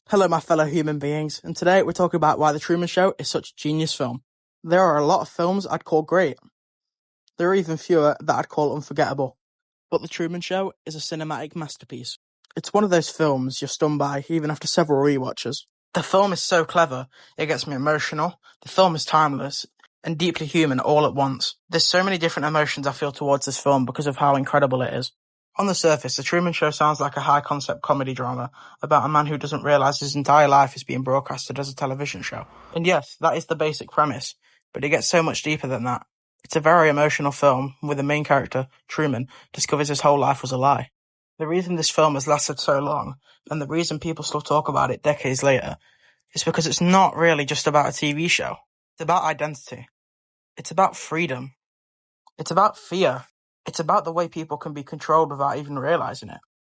Hello, my fellow human beings, and today we're talking about why The Truman Show is such a genius film. There are a lot of films I'd call great. There are even fewer that I'd call unforgettable. But The Truman Show is a cinematic masterpiece. It's one of those films you're stunned by even after several rewatches. The film is so clever, it gets me emotional. The film is timeless and deeply human all at once. There's so many different emotions I feel towards this film because of how incredible it is. On the surface, The Truman Show sounds like a high-concept comedy drama about a man who doesn't realize his entire life is being broadcasted as a television show. And yes, that is the basic premise, but it gets so much deeper than that. It's a very emotional film where the main character, Truman, discovers his whole life was a lie. The reason this film has lasted so long, and the reason people still talk about it decades later, is because it's not really just about a TV show. It's about identity. It's about freedom. It's about fear. It's about the way people can be controlled without even realizing it.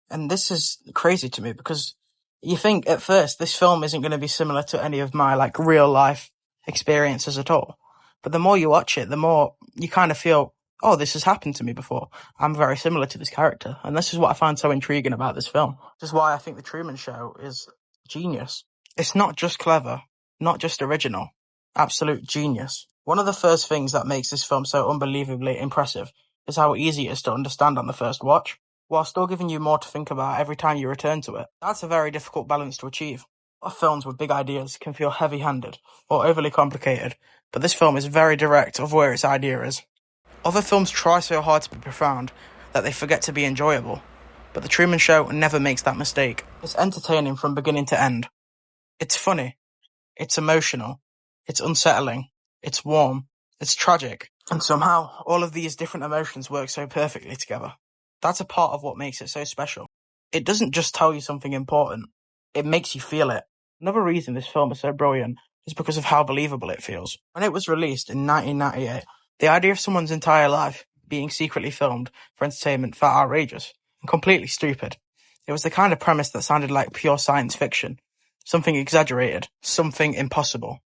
And this is crazy to me because you think at first this film isn't going to be similar to any of my real life experiences at all. But the more you watch it, the more you kind of feel, oh, this has happened to me before. I'm very similar to this character. And this is what I find so intriguing about this film. This is why I think The Truman Show is genius. It's not just clever, not just original, absolute genius. One of the first things that makes this film so unbelievably impressive is how easy it is to understand on the first watch, while still giving you more to think about every time you return to it. That's a very difficult balance to achieve. A lot of films with big ideas can feel heavy-handed or overly complicated, but this film is very direct of where its idea is. Other films try so hard to be profound that they forget to be enjoyable, but The Truman Show never makes that mistake. It's entertaining from beginning to end. It's funny, it's emotional, it's unsettling, it's warm, it's tragic, and somehow all of these different emotions work so perfectly together. That's a part of what makes it so special. It doesn't just tell you something important, it makes you feel it. Another reason this film is so brilliant is because of how believable it feels. When it was released in 1998, the idea of someone's entire life being secretly filmed for entertainment felt outrageous and completely stupid. It was the kind of premise that sounded like pure science fiction, something exaggerated, something impossible.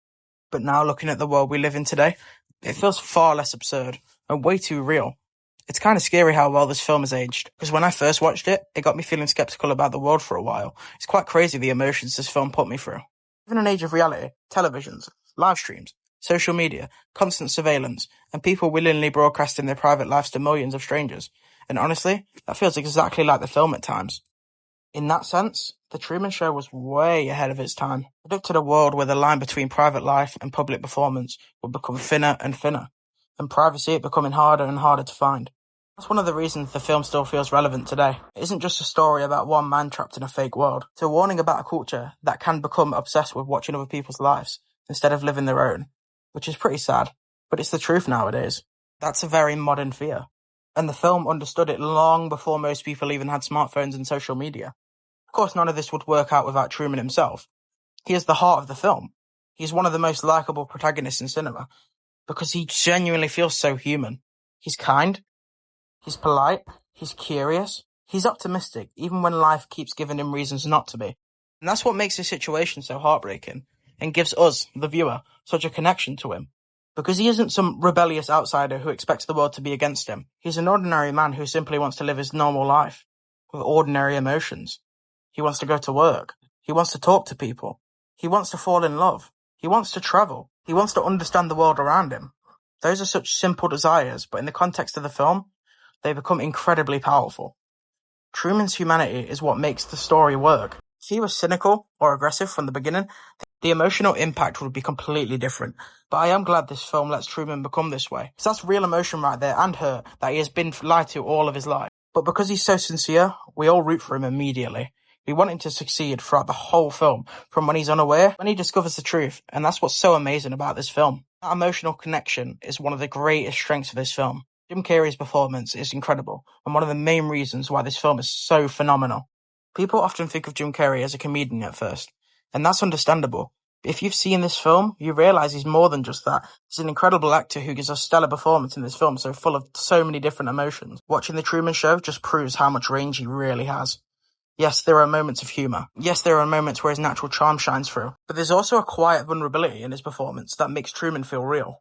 But now, looking at the world we live in today, it feels far less absurd and way too real. It's kind of scary how well this film has aged, because when I first watched it, it got me feeling skeptical about the world for a while. It's quite crazy the emotions this film put me through. In an age of reality, televisions, live streams, social media, constant surveillance, and people willingly broadcasting their private lives to millions of strangers. And honestly, that feels exactly like the film at times. In that sense, The Truman Show was way ahead of its time. It predicted a world where the line between private life and public performance would become thinner and thinner, and privacy becoming harder and harder to find. That's one of the reasons the film still feels relevant today. It isn't just a story about one man trapped in a fake world. It's a warning about a culture that can become obsessed with watching other people's lives instead of living their own, which is pretty sad, but it's the truth nowadays. That's a very modern fear. And the film understood it long before most people even had smartphones and social media. Of course, none of this would work out without Truman himself. He is the heart of the film. He's one of the most likable protagonists in cinema because he genuinely feels so human. He's kind, he's polite, he's curious, he's optimistic, even when life keeps giving him reasons not to be. And that's what makes his situation so heartbreaking and gives us, the viewer, such a connection to him. Because he isn't some rebellious outsider who expects the world to be against him. He's an ordinary man who simply wants to live his normal life with ordinary emotions. He wants to go to work. He wants to talk to people. He wants to fall in love. He wants to travel. He wants to understand the world around him. Those are such simple desires, but in the context of the film, they become incredibly powerful. Truman's humanity is what makes the story work. If he was cynical or aggressive from the beginning, the emotional impact would be completely different. But I am glad this film lets Truman become this way. Because that's real emotion right there, and hurt, that he has been lied to all of his life. But because he's so sincere, we all root for him immediately. We want him to succeed throughout the whole film, from when he's unaware, when he discovers the truth, and that's what's so amazing about this film. That emotional connection is one of the greatest strengths of this film. Jim Carrey's performance is incredible, and one of the main reasons why this film is so phenomenal. People often think of Jim Carrey as a comedian at first, and that's understandable. But if you've seen this film, you realise he's more than just that. He's an incredible actor who gives a stellar performance in this film, so full of so many different emotions. Watching The Truman Show just proves how much range he really has. Yes, there are moments of humour. Yes, there are moments where his natural charm shines through. But there's also a quiet vulnerability in his performance that makes Truman feel real.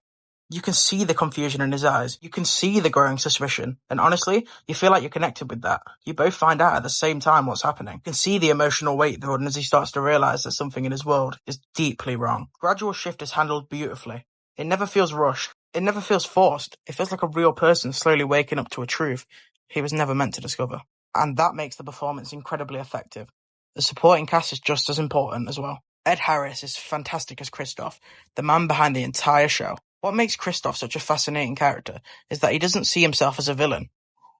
You can see the confusion in his eyes. You can see the growing suspicion. And honestly, you feel like you're connected with that. You both find out at the same time what's happening. You can see the emotional weight building as he starts to realize that something in his world is deeply wrong. Gradual shift is handled beautifully. It never feels rushed. It never feels forced. It feels like a real person slowly waking up to a truth he was never meant to discover. And that makes the performance incredibly effective. The supporting cast is just as important as well. Ed Harris is fantastic as Christoph, the man behind the entire show. What makes Christoph such a fascinating character is that he doesn't see himself as a villain.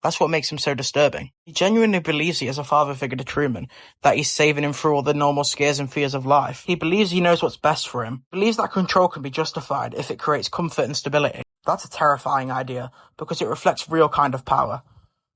That's what makes him so disturbing. He genuinely believes he has a father figure to Truman, that he's saving him through all the normal scares and fears of life. He believes he knows what's best for him, believes that control can be justified if it creates comfort and stability. That's a terrifying idea, because it reflects real kind of power.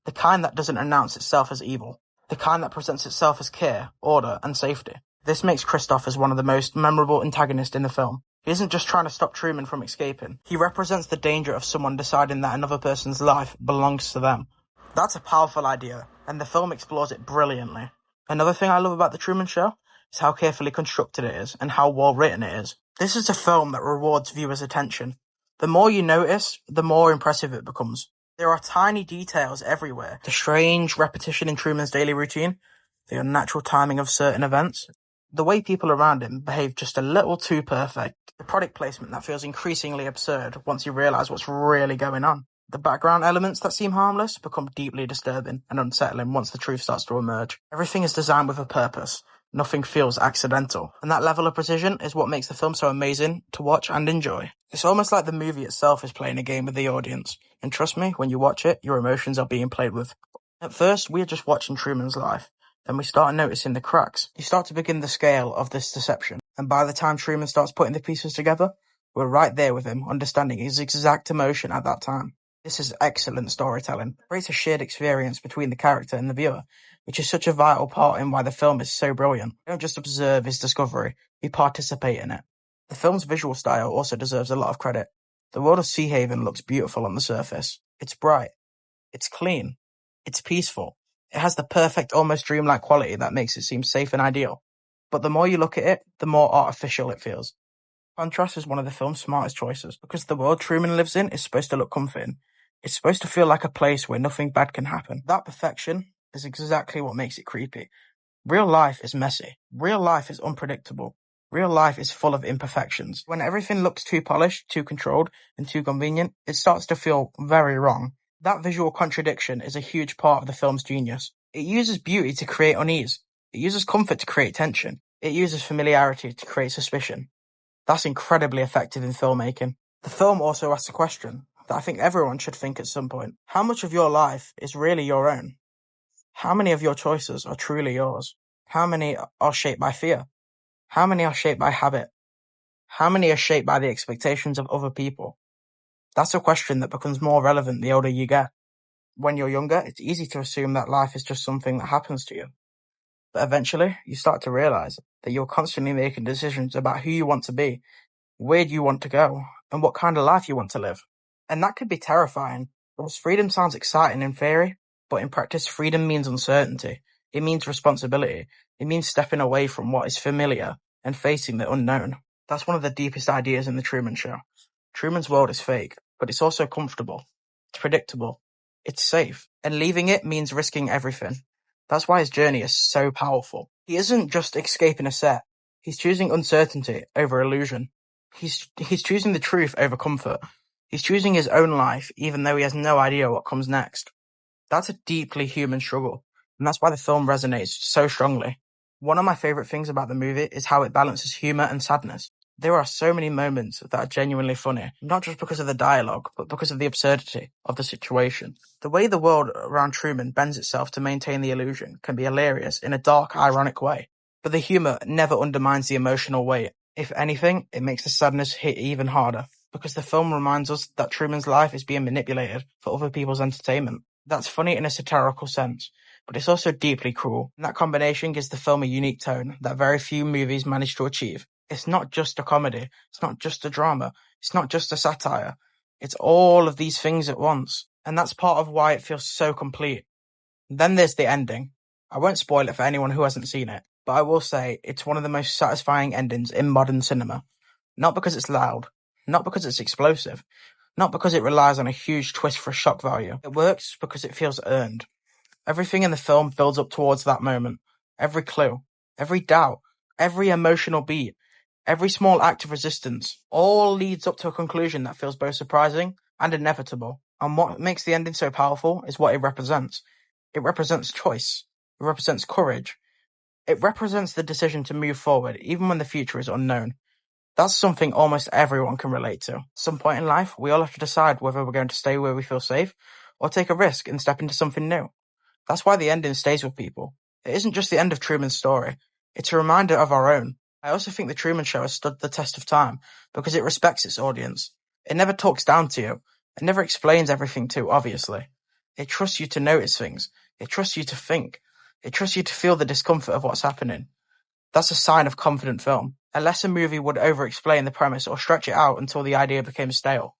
The kind that doesn't announce itself as evil. The kind that presents itself as care, order, and safety. This makes Christoph as one of the most memorable antagonists in the film. He isn't just trying to stop Truman from escaping. He represents the danger of someone deciding that another person's life belongs to them. That's a powerful idea, and the film explores it brilliantly. Another thing I love about The Truman Show is how carefully constructed it is and how well written it is. This is a film that rewards viewers' attention. The more you notice, the more impressive it becomes. There are tiny details everywhere. The strange repetition in Truman's daily routine, the unnatural timing of certain events, the way people around him behave just a little too perfect, the product placement that feels increasingly absurd once you realize what's really going on. The background elements that seem harmless become deeply disturbing and unsettling once the truth starts to emerge. Everything is designed with a purpose. Nothing feels accidental. And that level of precision is what makes the film so amazing to watch and enjoy. It's almost like the movie itself is playing a game with the audience. And trust me, when you watch it, your emotions are being played with. At first, we are just watching Truman's life. Then we start noticing the cracks. You start to begin the scale of this deception. And by the time Truman starts putting the pieces together, we're right there with him, understanding his exact emotion at that time. This is excellent storytelling. It creates a shared experience between the character and the viewer, which is such a vital part in why the film is so brilliant. We don't just observe his discovery, we participate in it. The film's visual style also deserves a lot of credit. The world of Sea Haven looks beautiful on the surface. It's bright. It's clean. It's peaceful. It has the perfect, almost dreamlike quality that makes it seem safe and ideal. But the more you look at it, the more artificial it feels. Contrast is one of the film's smartest choices, because the world Truman lives in is supposed to look comforting. It's supposed to feel like a place where nothing bad can happen. That perfection is exactly what makes it creepy. Real life is messy. Real life is unpredictable. Real life is full of imperfections. When everything looks too polished, too controlled, and too convenient, it starts to feel very wrong. That visual contradiction is a huge part of the film's genius. It uses beauty to create unease. It uses comfort to create tension. It uses familiarity to create suspicion. That's incredibly effective in filmmaking. The film also asks a question that I think everyone should think at some point. How much of your life is really your own? How many of your choices are truly yours? How many are shaped by fear? How many are shaped by habit? How many are shaped by the expectations of other people? That's a question that becomes more relevant the older you get. When you're younger, it's easy to assume that life is just something that happens to you. But eventually, you start to realize that you're constantly making decisions about who you want to be, where you want to go, and what kind of life you want to live. And that could be terrifying, because freedom sounds exciting in theory, but in practice, freedom means uncertainty. It means responsibility. It means stepping away from what is familiar and facing the unknown. That's one of the deepest ideas in The Truman Show. Truman's world is fake, but it's also comfortable. It's predictable. It's safe. And leaving it means risking everything. That's why his journey is so powerful. He isn't just escaping a set. He's choosing uncertainty over illusion. He's choosing the truth over comfort. He's choosing his own life, even though he has no idea what comes next. That's a deeply human struggle, and that's why the film resonates so strongly. One of my favorite things about the movie is how it balances humor and sadness. There are so many moments that are genuinely funny, not just because of the dialogue, but because of the absurdity of the situation. The way the world around Truman bends itself to maintain the illusion can be hilarious in a dark, ironic way. But the humor never undermines the emotional weight. If anything, it makes the sadness hit even harder, because the film reminds us that Truman's life is being manipulated for other people's entertainment. That's funny in a satirical sense, but it's also deeply cruel. And that combination gives the film a unique tone that very few movies manage to achieve. It's not just a comedy. It's not just a drama. It's not just a satire. It's all of these things at once. And that's part of why it feels so complete. Then there's the ending. I won't spoil it for anyone who hasn't seen it, but I will say it's one of the most satisfying endings in modern cinema. Not because it's loud, Not because it's explosive, not because it relies on a huge twist for shock value. It works because it feels earned. Everything in the film builds up towards that moment. Every clue, every doubt, every emotional beat, every small act of resistance, all leads up to a conclusion that feels both surprising and inevitable. And what makes the ending so powerful is what it represents. It represents choice. It represents courage. It represents the decision to move forward, even when the future is unknown. That's something almost everyone can relate to. At some point in life, we all have to decide whether we're going to stay where we feel safe or take a risk and step into something new. That's why the ending stays with people. It isn't just the end of Truman's story. It's a reminder of our own. I also think The Truman Show has stood the test of time because it respects its audience. It never talks down to you. It never explains everything too obviously. It trusts you to notice things. It trusts you to think. It trusts you to feel the discomfort of what's happening. That's a sign of confident film. A lesser movie would over-explain the premise or stretch it out until the idea became stale.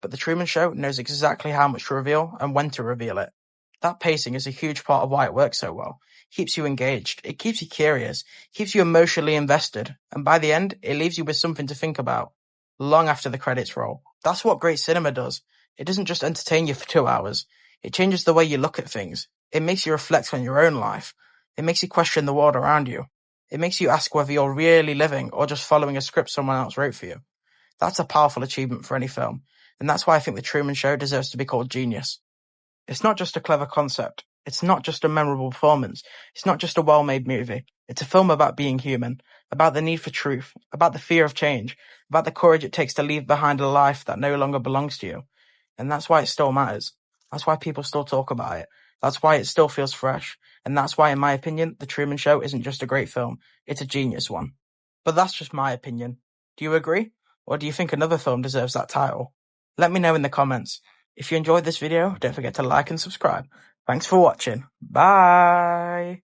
But The Truman Show knows exactly how much to reveal and when to reveal it. That pacing is a huge part of why it works so well. It keeps you engaged, it keeps you curious, keeps you emotionally invested, and by the end, it leaves you with something to think about, long after the credits roll. That's what great cinema does. It doesn't just entertain you for 2 hours. It changes the way you look at things. It makes you reflect on your own life. It makes you question the world around you. It makes you ask whether you're really living or just following a script someone else wrote for you. That's a powerful achievement for any film, and that's why I think The Truman Show deserves to be called genius. It's not just a clever concept. It's not just a memorable performance. It's not just a well-made movie. It's a film about being human, about the need for truth, about the fear of change, about the courage it takes to leave behind a life that no longer belongs to you. And that's why it still matters. That's why people still talk about it. That's why it still feels fresh. And that's why, in my opinion, The Truman Show isn't just a great film. It's a genius one. But that's just my opinion. Do you agree? Or do you think another film deserves that title? Let me know in the comments. If you enjoyed this video, don't forget to like and subscribe. Thanks for watching. Bye!